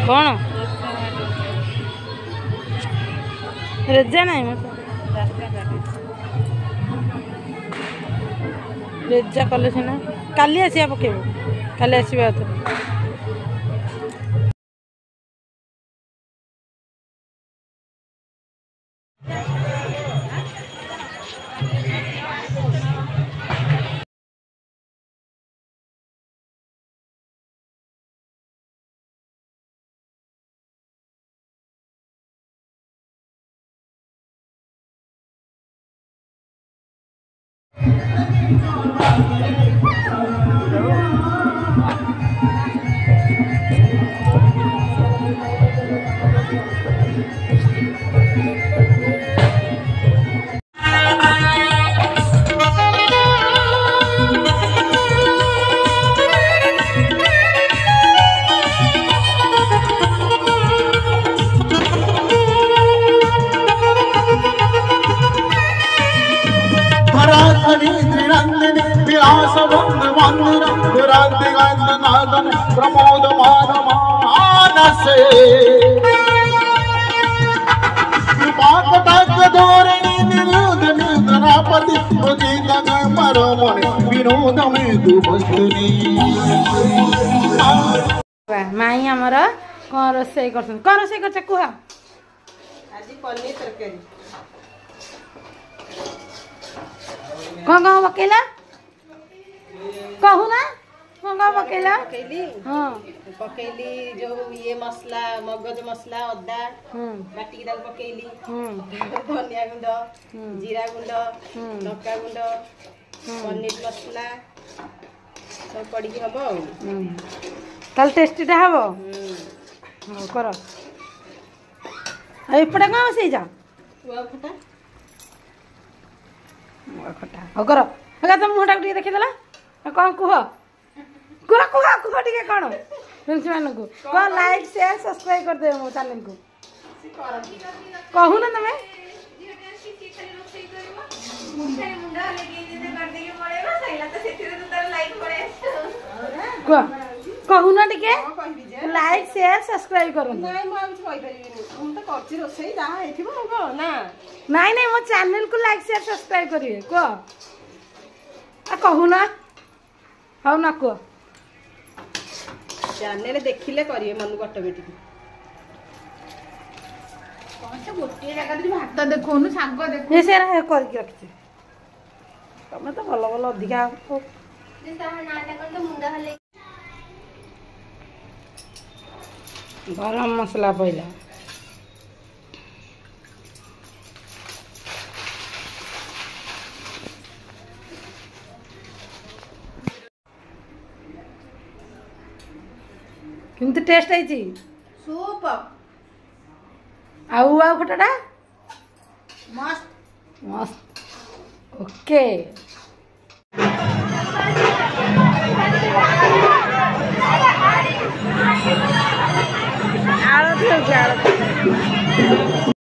कौन रेजा नहीं मतलब रेजा कले सीना काली आसिया पकेब काली आसवा तो प्रमोद मानस विनोद माई आमर कौन रोसे कौन रोसे कर कह आज पनीर तरकारी कौन कौन पकेला कहू ना कौन कौन पकेला हाँ पकेली जो ये मसला मगज मसला अदा बाटी दाल पकेली धनिया गुंड जीरा गुंड लंका गुंड पनीर मसला सब पड़ी हम कल टेस्टीटा हम हाँ कर एपटे कौन बसई जा खटा खटा हाँ कर तुम मुहटा टे देखीदेला कौन कह कह कह कह टे कौन प्रिंसी मान को कौन लाइक शेयर सब्सक्राइब कर दे मो चैनल को कहू ना तुम कहू ना टे लाइक शेयर सब्सक्राइब करो नाई नहीं मो चैनल को लाइक शेयर सब्सक्राइब करिए कहू ना हाँ ना कह चैनल देखिले करिए मन को ऑटोमेटिक गोटे जगह भात देखो शाग देखो ये सेरा करके रखिছে तमे तो भल भल अधिका गरम मसला पहला किंतु टेस्ट आई सूप आउ आउ खटाटा मस्त मस्त ओके आलू